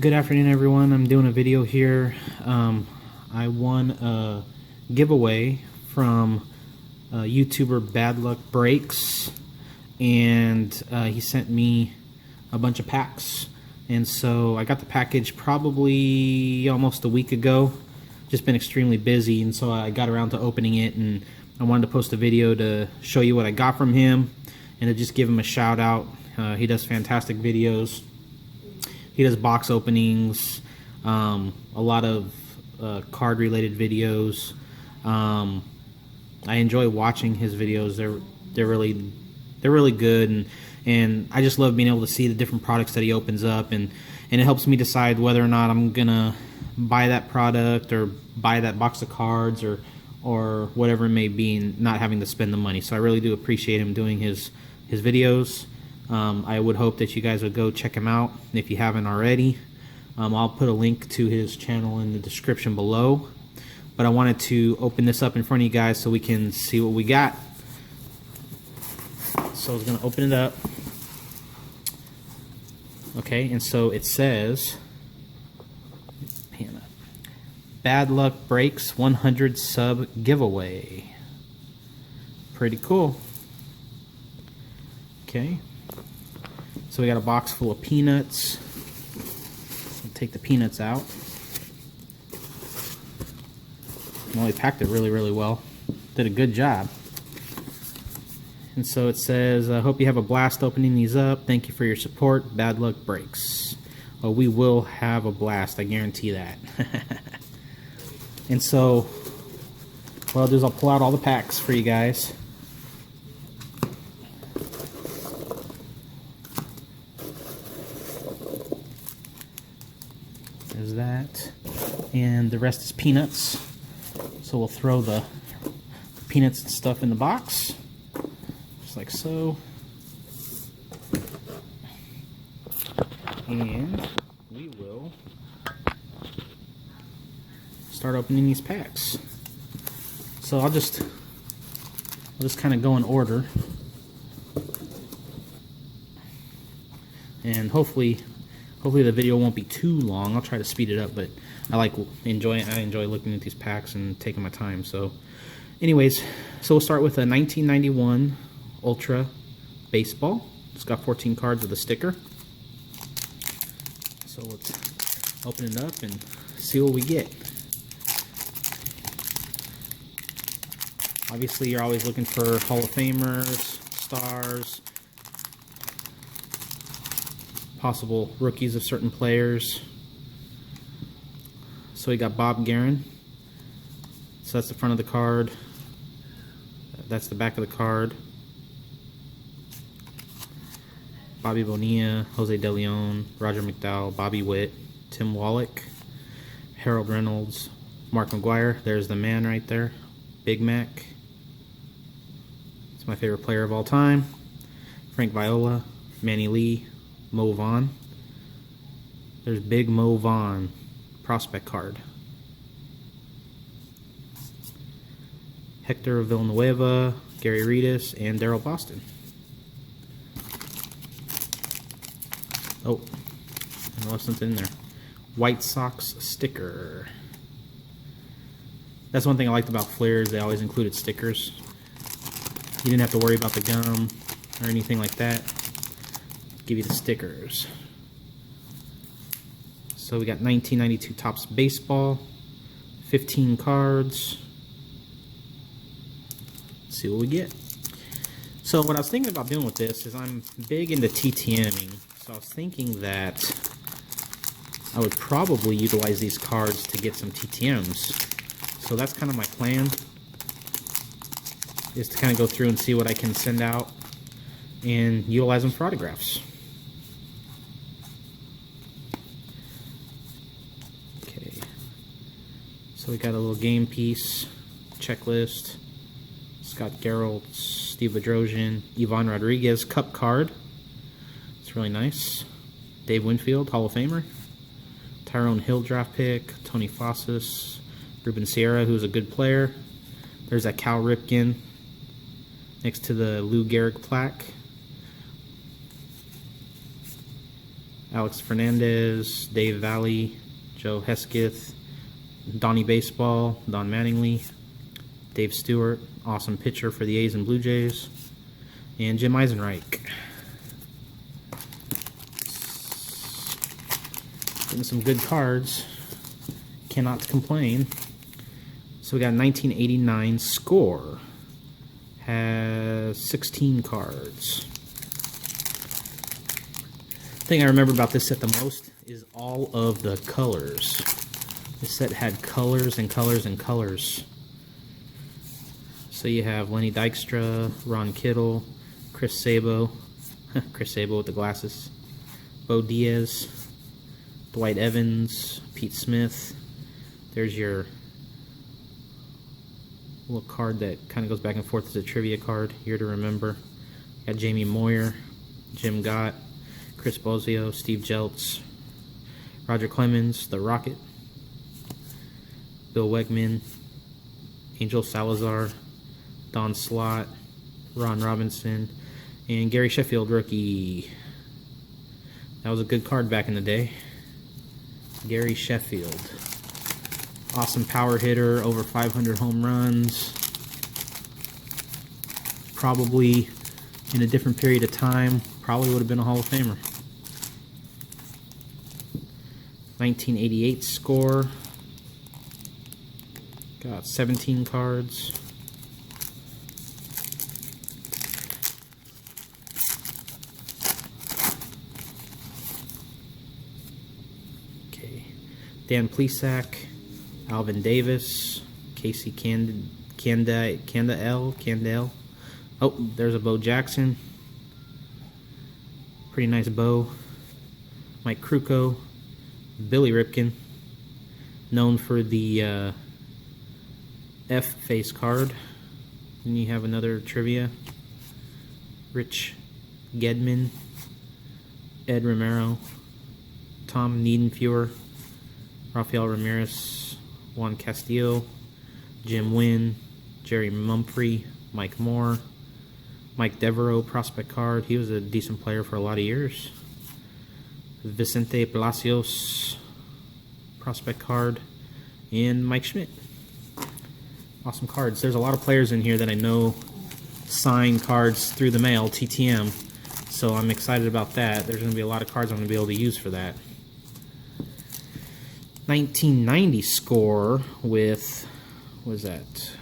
Good afternoon, everyone. I'm doing a video here. I won a giveaway from YouTuber Bad Luck Breaks, and he sent me a bunch of packs. And so I got the package probably almost a week ago. Just been extremely busy, and so I got around to opening it, and I wanted to post a video to show you what I got from him and to just give him a shout out. He does fantastic videos. He does box openings, a lot of card-related videos. I enjoy watching his videos. They're really good, and I just love being able to see the different products that he opens up, and it helps me decide whether or not I'm gonna buy that product or buy that box of cards or whatever it may be, and not having to spend the money. So I really do appreciate him doing his videos. I would hope that you guys would go check him out if you haven't already. I'll put a link to his channel in the description below. But I wanted to open this up in front of you guys so we can see what we got. So I was going to open it up. Okay, and so it says, Bad Luck Breaks 100 sub giveaway. Pretty cool. Okay. So we got a box full of peanuts. I'll take the peanuts out. Well, he packed it really well. Did a good job. And so it says, I hope you have a blast opening these up. Thank you for your support. Bad Luck Breaks. Well, we will have a blast. I guarantee that. And so what I'll do is I'll pull out all the packs for you guys. There's that, and the rest is peanuts. So we'll throw the peanuts and stuff in the box, just like so. And we will start opening these packs. So I'll just kind of go in order, and hopefully the video won't be too long. I'll try to speed it up, but I enjoy looking at these packs and taking my time. So anyways, so we'll start with a 1991 Ultra Baseball. It's got 14 cards with a sticker. So let's open it up and see what we get. Obviously, you're always looking for Hall of Famers, stars, possible rookies of certain players. So we got Bob Guerin. So that's the front of the card. That's the back of the card. Bobby Bonilla, Jose De Leon, Roger McDowell, Bobby Witt, Tim Wallach, Harold Reynolds, Mark McGwire. There's the man right there. Big Mac. It's my favorite player of all time. Frank Viola, Manny Lee, Mo Vaughn. There's Big Mo Vaughn prospect card. Hector Villanueva, Gary Redus, and Daryl Boston. Oh, I left something in there. White Sox sticker. That's one thing I liked about Flair, is they always included stickers. You didn't have to worry about the gum or anything like that. Give you the stickers. So we got 1992 Topps Baseball, 15 cards. Let's see what we get. So what I was thinking about doing with this is I'm big into TTMing. So I was thinking that I would probably utilize these cards to get some TTMs. So that's kind of my plan, is to kind of go through and see what I can send out and utilize them for autographs. Okay, so we got a little game piece, checklist, Scott Gerald, Steve Bedrosian, Ivan Rodriguez cup card. It's really nice. Dave Winfield, Hall of Famer. Tyrone Hill draft pick, Tony Fossas, Ruben Sierra, who's a good player. There's that Cal Ripken next to the Lou Gehrig plaque. Alex Fernandez, Dave Valley, Joe Hesketh, Donnie Baseball, Don Mattingly, Dave Stewart, awesome pitcher for the A's and Blue Jays, and Jim Eisenreich. Getting some good cards. Cannot complain. So we got 1989 Score. Has 16 cards. The thing I remember about this set the most is all of the colors. This set had colors and colors and colors. So you have Lenny Dykstra, Ron Kittle, Chris Sabo, Chris Sabo with the glasses, Bo Diaz, Dwight Evans, Pete Smith. There's your little card that kind of goes back and forth as a trivia card, year to remember. Got Jamie Moyer, Jim Gott, Chris Bozio, Steve Jeltz, Roger Clemens, The Rocket, Bill Wegman, Angel Salazar, Don Slott, Ron Robinson, and Gary Sheffield, rookie. That was a good card back in the day. Gary Sheffield. Awesome power hitter, over 500 home runs. Probably in a different period of time, probably would have been a Hall of Famer. 1988 Score. Got 17 cards. Okay. Dan Plesac, Alvin Davis, Casey Candale. Oh, there's a Bo Jackson. Pretty nice bow. Mike Krukow, Billy Ripken, known for the F face card. Then you have another trivia. Rich Gedman, Ed Romero, Tom Niedenfuer, Rafael Ramirez, Juan Castillo, Jim Wynn, Jerry Mumphrey, Mike Moore, Mike Devereaux prospect card. He was a decent player for a lot of years. Vicente Palacios prospect card, and Mike Schmidt. Awesome cards. There's a lot of players in here that I know sign cards through the mail, TTM, so I'm excited about that. There's going to be a lot of cards I'm going to be able to use for that. 1990 Score with, what is that,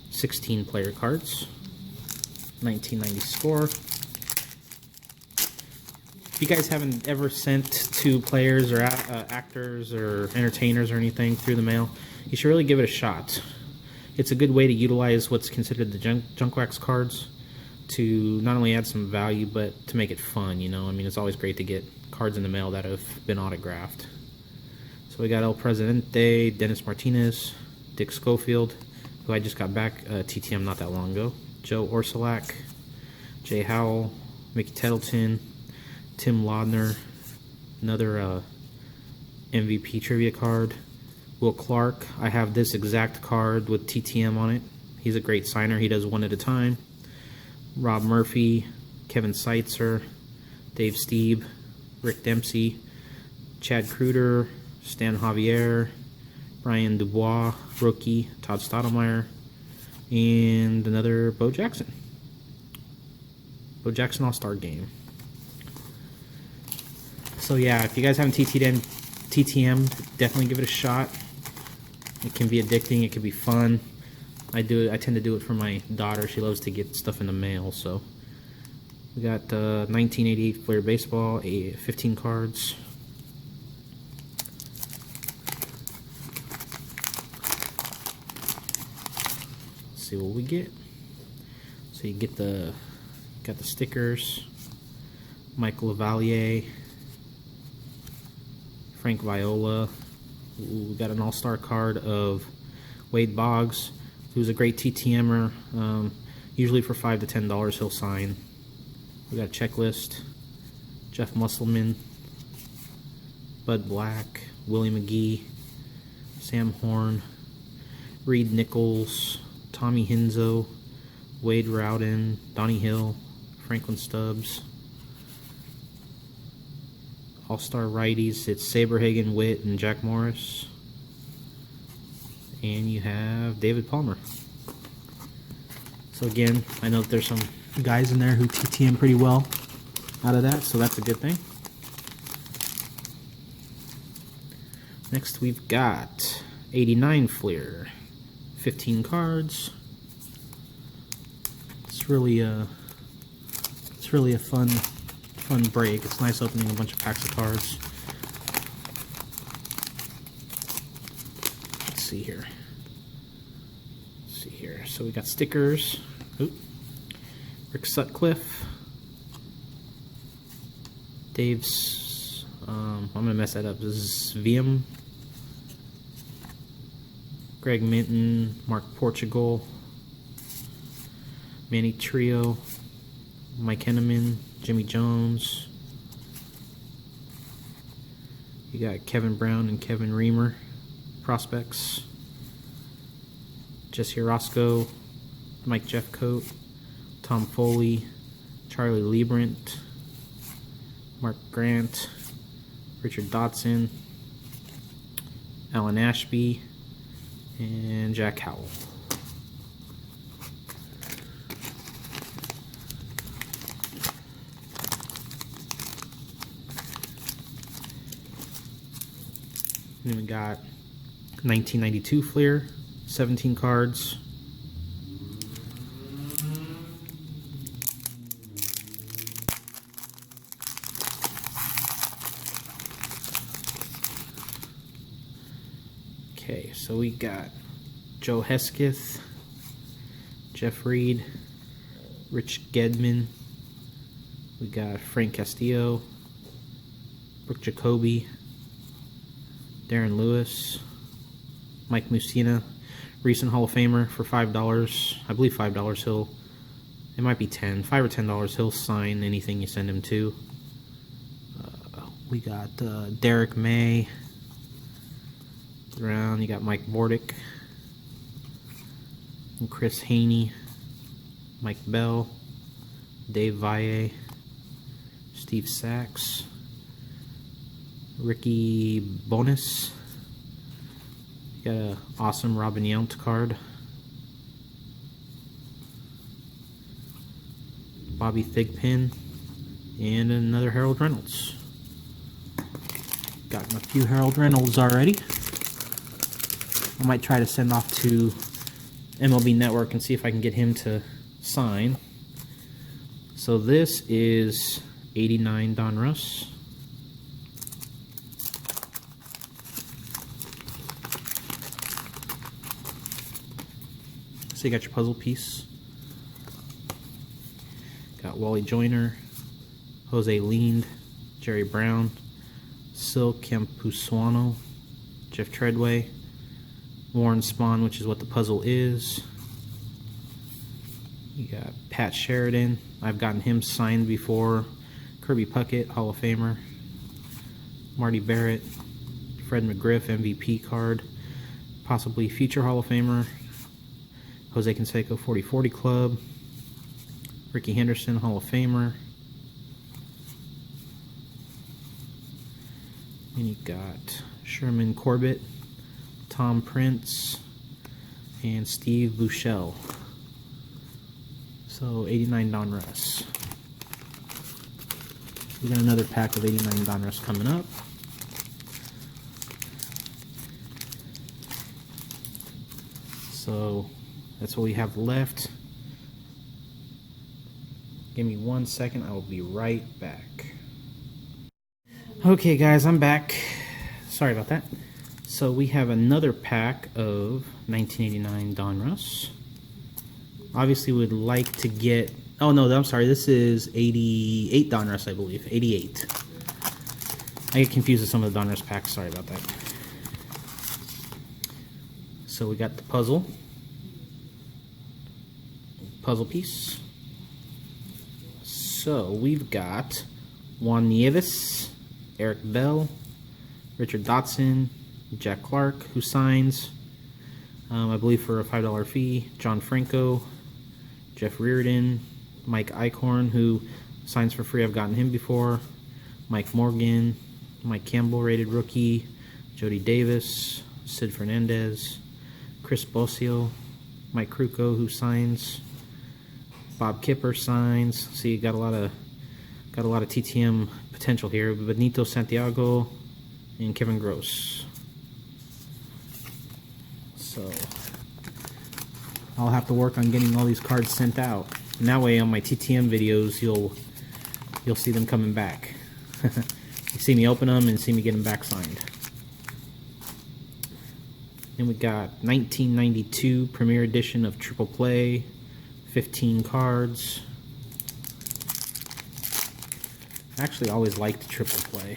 16 player cards. 1990 Score. If you guys haven't ever sent to players or actors or entertainers or anything through the mail, you should really give it a shot. It's a good way to utilize what's considered the junk wax cards to not only add some value, but to make it fun, you know? I mean, it's always great to get cards in the mail that have been autographed. So we got El Presidente, Dennis Martinez, Dick Schofield, who I just got back TTM not that long ago, Joe Orsulak, Jay Howell, Mickey Tettleton, Tim Laudner, another MVP trivia card, Will Clark. I have this exact card with TTM on it. He's a great signer. He does one at a time. Rob Murphy, Kevin Seitzer, Dave Steeb, Rick Dempsey, Chad Kruder, Stan Javier, Brian Dubois, rookie, Todd Stottlemyre, and another Bo Jackson. Bo Jackson All-Star Game. So yeah, if you guys haven't TTM, definitely give it a shot. It can be addicting, it can be fun. I tend to do it for my daughter. She loves to get stuff in the mail, so. We got 1988 Flair Baseball, 15 cards. Let's see what we get. So you get got the stickers. Michael Lavalier, Frank Viola. Ooh, we got an all-star card of Wade Boggs, who's a great TTMer. Usually for $5 to $10 he'll sign. We got a checklist. Jeff Musselman, Bud Black, Willie McGee, Sam Horn, Reed Nichols, Tommy Hinzo, Wade Rowden, Donnie Hill, Franklin Stubbs. All-Star righties, it's Saberhagen, Witt, and Jack Morris. And you have David Palmer. So again, I know that there's some guys in there who TTM pretty well out of that, so that's a good thing. Next we've got 89 Fleer, 15 cards. It's really a fun break. It's nice opening a bunch of packs of cards. Let's see here. So we got stickers. Oop. Rick Sutcliffe. Dave's, I'm gonna mess that up. This is VM. Greg Minton, Mark Portugal, Manny Trio, Mike Henneman, Jimmy Jones. You got Kevin Brown and Kevin Reamer, prospects. Jesse Orozco, Mike Jeffcoat, Tom Foley, Charlie Liebrant, Mark Grant, Richard Dotson, Alan Ashby, and Jack Howell. And then we got 1992 Fleer, 17 cards. Okay, so we got Joe Hesketh, Jeff Reed, Rich Gedman. We got Frank Castillo, Brooke Jacoby, Darren Lewis, Mike Mussina, recent Hall of Famer for $5. I believe $5. He'll, it might be $10, $5 or $10. He'll sign anything you send him to. We got Derek May. Around, you got Mike Bordick, and Chris Haney, Mike Bell, Dave Valle, Steve Sachs, Ricky Bonus. You got an awesome Robin Yount card. Bobby Thigpen, and another Harold Reynolds. Gotten a few Harold Reynolds already. I might try to send off to MLB Network and see if I can get him to sign. So this is 89 Donruss. So you got your puzzle piece. Got Wally Joyner, Jose Lind, Jerry Brown, Sil Campusano, Jeff Treadway, Warren Spahn, which is what the puzzle is. You got Pat Sheridan. I've gotten him signed before. Kirby Puckett, Hall of Famer. Marty Barrett. Fred McGriff, MVP card. Possibly future Hall of Famer. Jose Canseco, 40-40 Club. Ricky Henderson, Hall of Famer. And you got Sherman Corbett, Tom Prince, and Steve Buechele. So 89 Donruss. We got another pack of 89 Donruss coming up. So that's what we have left. Give me 1 second, I will be right back. Okay guys, I'm back. Sorry about that. So we have another pack of 1989 Donruss. Obviously would like to get, oh no, I'm sorry, this is 88 Donruss, I believe, 88. I get confused with some of the Donruss packs, sorry about that. So we got the puzzle piece. So we've got Juan Nieves, Eric Bell, Richard Dotson, Jack Clark, who signs, I believe for a $5 fee, John Franco, Jeff Reardon, Mike Eichhorn, who signs for free, I've gotten him before, Mike Morgan, Mike Campbell, rated rookie. Jody Davis, Sid Fernandez, Chris Bosio, Mike Kruko, who signs. Bob Kipper signs. See, got a lot of TTM potential here. Benito Santiago and Kevin Gross. So I'll have to work on getting all these cards sent out. And that way, on my TTM videos, you'll see them coming back. You see me open them and see me get them back signed. Then we got 1992 Premier Edition of Triple Play, 15 cards. I actually always liked Triple Play.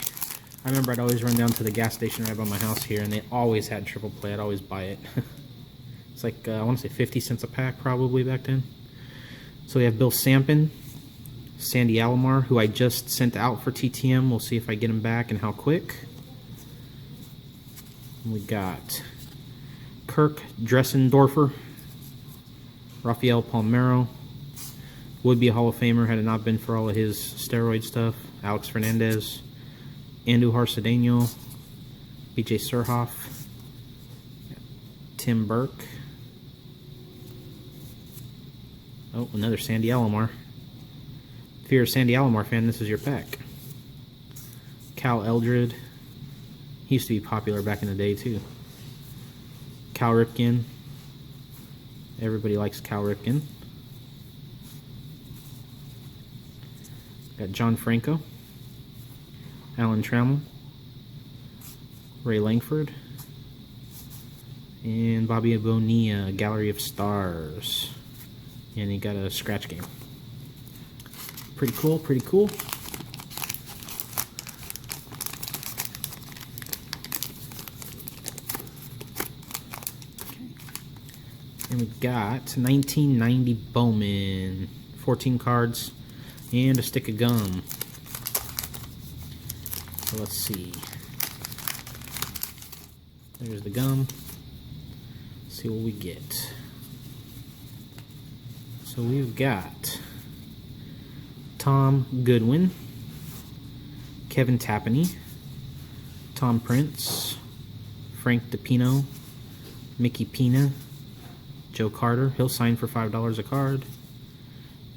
I remember I'd always run down to the gas station right by my house here, and they always had Triple Play. I'd always buy it. It's like, I want to say 50 cents a pack probably back then. So we have Bill Sampson, Sandy Alomar, who I just sent out for TTM. We'll see if I get him back and how quick. We got Kirk Dressendorfer, Rafael Palmeiro, would be a Hall of Famer had it not been for all of his steroid stuff. Alex Fernandez, Andujar Cedeno, BJ Surhoff, Tim Burke. Oh, another Sandy Alomar. If you're a Sandy Alomar fan, this is your pack. Cal Eldred. He used to be popular back in the day, too. Cal Ripken. Everybody likes Cal Ripken. Got John Franco. Alan Trammell. Ray Langford. And Bobby Bonilla, Gallery of Stars. And he got a scratch game. Pretty cool, pretty cool. Okay. And we got 1990 Bowman, 14 cards, and a stick of gum. So let's see. There's the gum. Let's see what we get. So we've got Tom Goodwin, Kevin Tapani, Tom Prince, Frank DiPino, Mickey Pina, Joe Carter, he'll sign for $5 a card.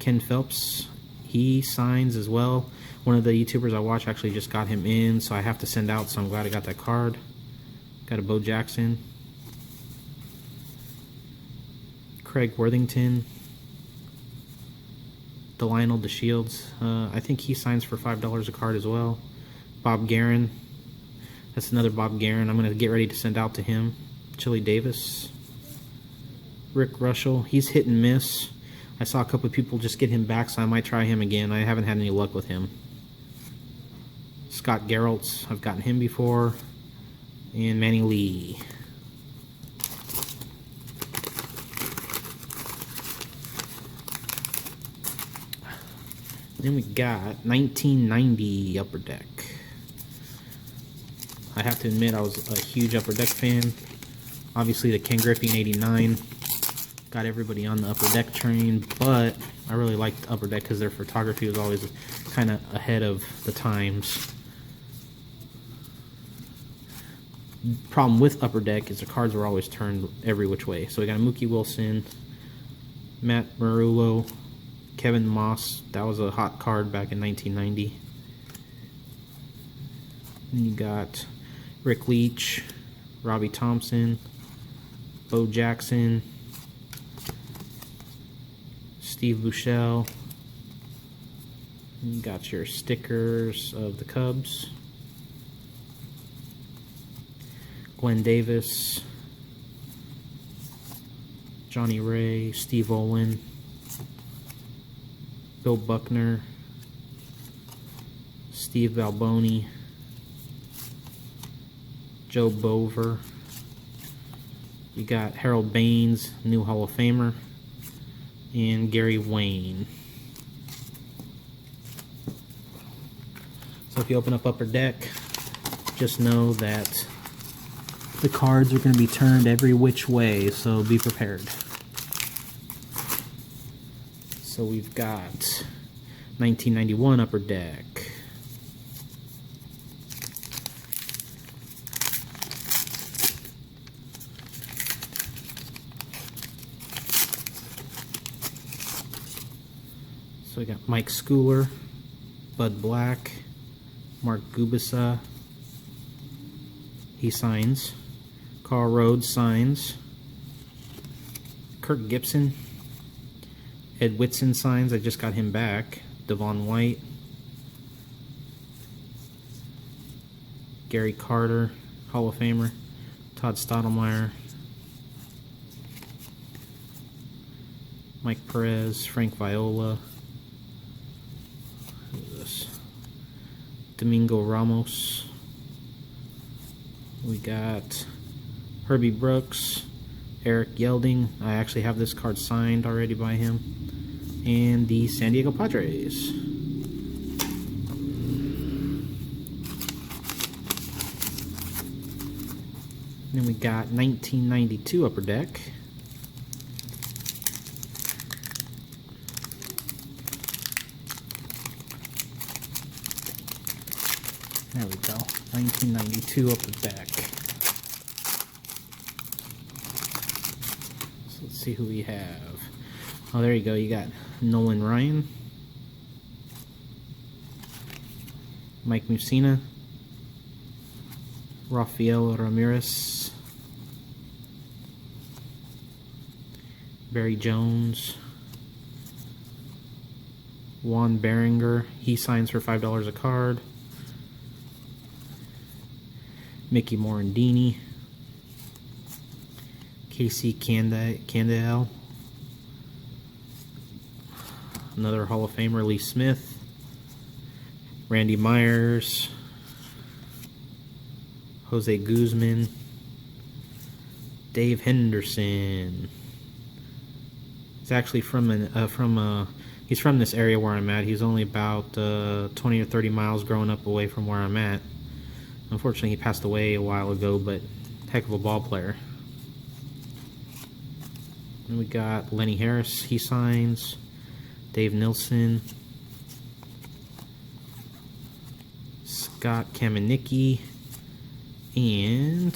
Ken Phelps, he signs as well. One of the YouTubers I watch actually just got him in, so I have to send out, so I'm glad I got that card. Got a Bo Jackson. Craig Worthington. Lionel DeShields. I think he signs for $5 a card as well. Bob Guerin. That's another Bob Guerin. I'm going to get ready to send out to him. Chili Davis. Rick Russell. He's hit and miss. I saw a couple of people just get him back, so I might try him again. I haven't had any luck with him. Scott Geraltz. I've gotten him before. And Manny Lee. Then we got 1990 Upper Deck. I have to admit I was a huge Upper Deck fan. Obviously the Ken Griffey in 89 got everybody on the Upper Deck train, but I really liked Upper Deck because their photography was always kind of ahead of the times. Problem with Upper Deck is the cards were always turned every which way. So we got a Mookie Wilson, Matt Marullo, Kevin Moss. That was a hot card back in 1990. And you got Rick Leach, Robbie Thompson, Bo Jackson, Steve Buechele. You got your stickers of the Cubs. Glenn Davis, Johnny Ray, Steve Olin, Bill Buckner, Steve Balboni, Joe Bover. You got Harold Baines, new Hall of Famer, and Gary Wayne. So if you open up Upper Deck, just know that the cards are going to be turned every which way, so be prepared. So we've got 1991 Upper Deck. we got Mike Schooler, Bud Black, Mark Gubicza, he signs. Carl Rhodes signs. Kirk Gibson. Ed Whitson signs. I just got him back. Devon White. Gary Carter, Hall of Famer. Todd Stottlemyre. Mike Perez. Frank Viola. Who's this? Domingo Ramos. We got Herbie Brooks, Eric Yelding. I actually have this card signed already by him. And the San Diego Padres. Then we got 1992 Upper Deck. There we go. 1992 Upper Deck. So let's see who we have. Oh, there you go. You got Nolan Ryan, Mike Mussina, Rafael Ramirez, Barry Jones, Juan Berenger. He signs for $5 a card. Mickey Morandini, Casey Candael, another Hall of Famer, Lee Smith, Randy Myers, Jose Guzman, Dave Henderson. He's actually he's from this area where I'm at. He's only about 20 or 30 miles growing up away from where I'm at. Unfortunately, he passed away a while ago, but heck of a ball player. And we got Lenny Harris, he signs. Dave Nilsson. Scott Kamenicki. And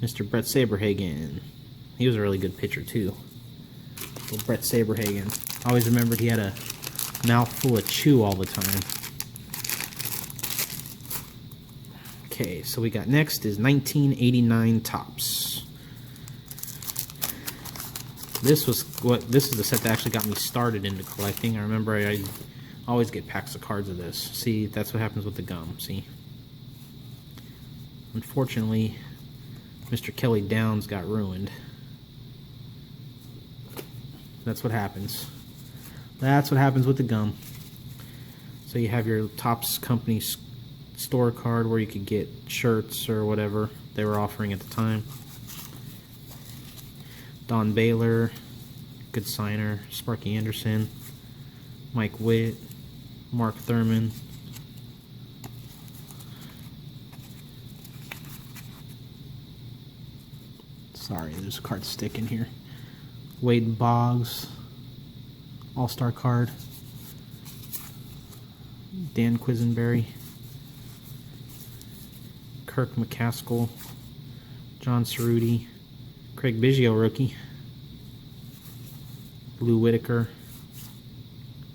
Mr. Brett Saberhagen. He was a really good pitcher, too. Little Brett Saberhagen. I always remembered he had a mouthful of chew all the time. Okay, so we got next is 1989 Topps. This is the set that actually got me started into collecting. I remember I always get packs of cards of this. See, that's what happens with the gum, see? Unfortunately, Mr. Kelly Downs got ruined. That's what happens. That's what happens with the gum. So you have your Topps company store card where you could get shirts or whatever they were offering at the time. Don Baylor, good signer. Sparky Anderson, Mike Witt, Mark Thurman, sorry, there's a card sticking here. Wade Boggs, All-Star card. Dan Quisenberry, Kirk McCaskill, John Cerruti, Craig Biggio rookie, Lou Whitaker,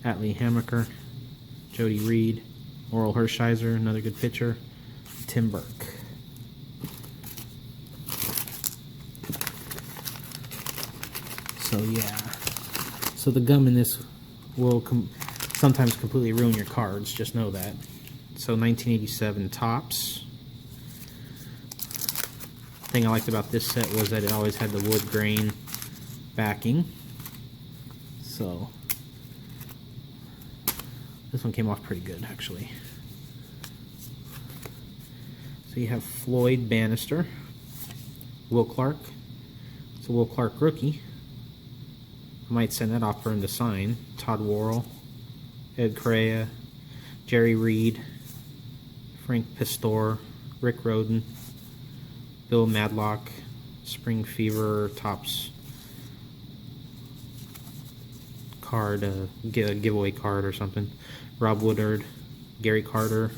Atlee Hammaker, Jody Reed, Oral Hershiser, another good pitcher, Tim Burke. So yeah, so the gum in this will sometimes completely ruin your cards, just know that. So 1987 Topps. The thing I liked about this set was that it always had the wood grain backing. So this one came off pretty good, actually. So you have Floyd Bannister, Will Clark. It's a Will Clark rookie. I might send that off for him to sign. Todd Worrell, Ed Correa, Jerry Reed, Frank Pistor, Rick Rhoden, Bill Madlock, Spring Fever Topps card, giveaway card or something. Rob Woodard, Gary Carter,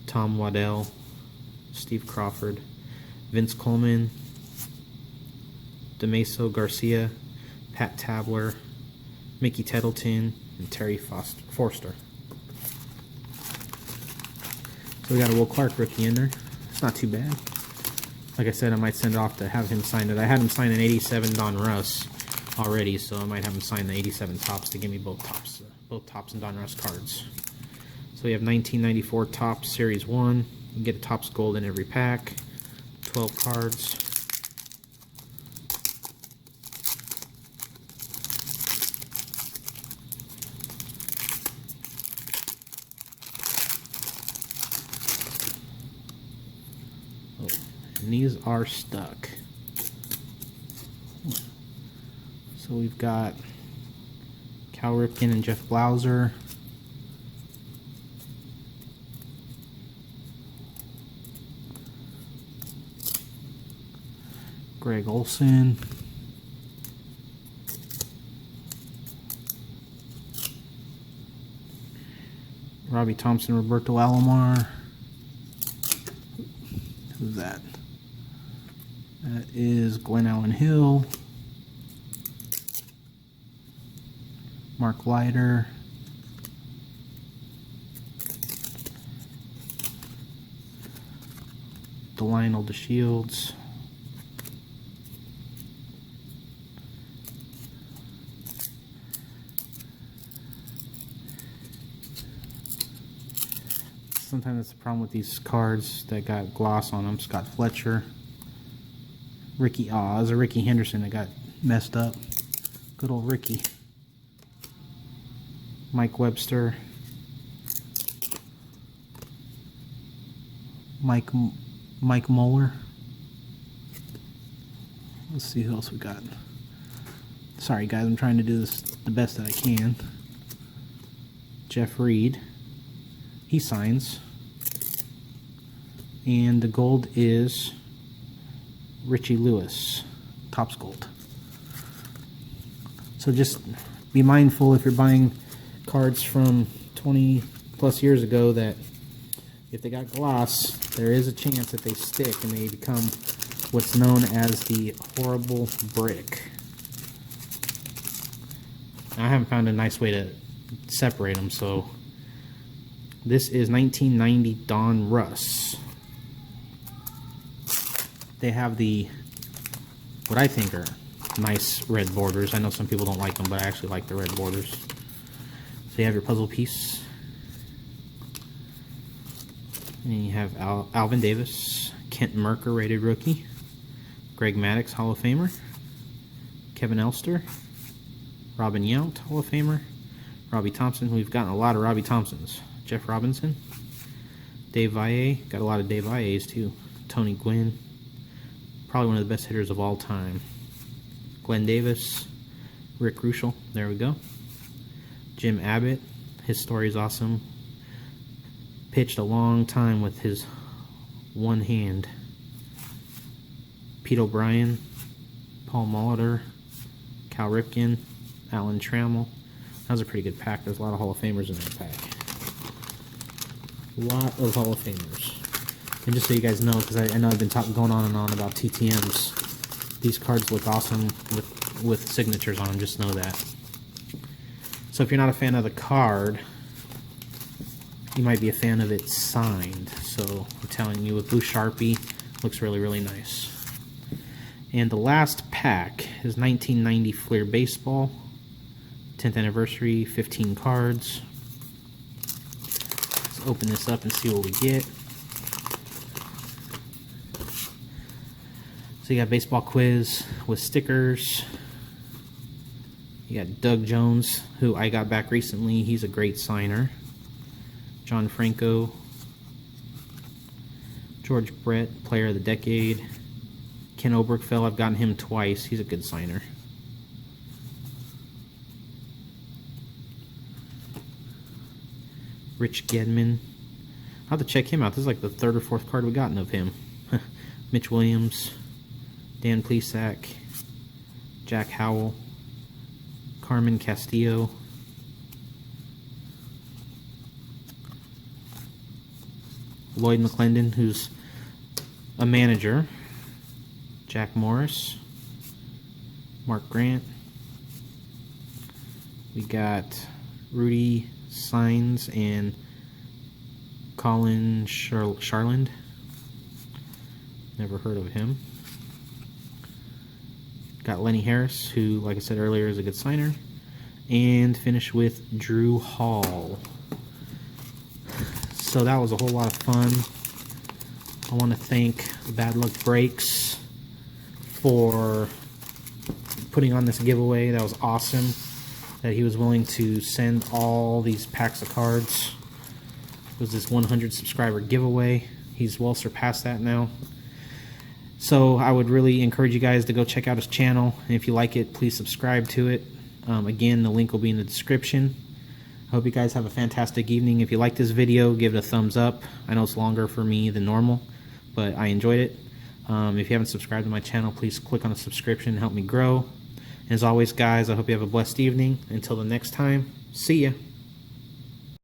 Tom Waddell, Steve Crawford, Vince Coleman, Damaso Garcia, Pat Tabler, Mickey Tettleton, and Terry Forster. So we got a Will Clark rookie in there. It's not too bad. Like I said, I might send it off to have him sign it. I had him sign an 87 Don Russ already, so I might have him sign the 87 Topps to give me both Topps and Don Russ cards. So we have 1994 Topps Series 1. You can get a Topps Gold in every pack. 12 cards. Oh, and these are stuck. So we've got Cal Ripken and Jeff Blauser. Greg Olson. Robbie Thompson, Roberto Alomar. Who's that? That is Glenn Allen Hill. Mark Leiter. Lionel DeShields. Sometimes that's the problem with these cards that got gloss on them. Scott Fletcher. Ricky Oz, or Ricky Henderson that got messed up. Good old Ricky. Mike Webster. Mike Moeller. Let's see who else we got. Sorry guys, I'm trying to do this the best that I can. Jeff Reed. He signs. And the gold is Richie Lewis. Topps Gold. So just be mindful if you're buying cards from 20 plus years ago that if they got gloss, there is a chance that they stick and they become what's known as the horrible brick. I haven't found a nice way to separate them, so this is 1990 Don Russ. They have the, what I think are nice red borders. I know some people don't like them, but I actually like the red borders. So you have your puzzle piece. And you have Alvin Davis, Kent Merker, rated rookie, Greg Maddux, Hall of Famer, Kevin Elster, Robin Yount, Hall of Famer, Robbie Thompson. We've gotten a lot of Robbie Thompsons. Jeff Robinson, Dave Valle, got a lot of Dave Valles too. Tony Gwynn, probably one of the best hitters of all time. Glenn Davis, Rick Ruschel, there we go. Jim Abbott, his story is awesome. Pitched a long time with his one hand. Pete O'Brien, Paul Molitor, Cal Ripken, Alan Trammell. That was a pretty good pack. There's a lot of Hall of Famers in that pack. A lot of Hall of Famers. And just so you guys know, because I know I've been going on and on about TTMs, these cards look awesome with signatures on them, just know that. So if you're not a fan of the card, you might be a fan of it signed. So I'm telling you, with blue Sharpie, looks really, really nice. And the last pack is 1990 Fleer Baseball, 10th anniversary, 15 cards. Let's open this up and see what we get. So you got baseball quiz with stickers. You got Doug Jones, who I got back recently. He's a great signer. John Franco. George Brett, player of the decade. Ken Oberkfell, I've gotten him twice. He's a good signer. Rich Gedman. I'll have to check him out. This is like the third or fourth card we've gotten of him. Mitch Williams. Dan Plesac. Jack Howell. Carmen Castillo. Lloyd McClendon, who's a manager. Jack Morris. Mark Grant. We got Rudy Signs and Colin Charland. Never heard of him. Got Lenny Harris, who, like I said earlier, is a good signer. And finish with Drew Hall. So that was a whole lot of fun. I want to thank Bad Luck Breaks for putting on this giveaway. That was awesome that he was willing to send all these packs of cards. It was this 100 subscriber giveaway. He's well surpassed that now. So I would really encourage you guys to go check out his channel, and if you like it, please subscribe to it. Again, the link will be in the description. I hope you guys have a fantastic evening. If you like this video, give it a thumbs up. I know it's longer for me than normal, but I enjoyed it. If you haven't subscribed to my channel, please click on the subscription and help me grow. And as always, guys, I hope you have a blessed evening. Until the next time, see ya.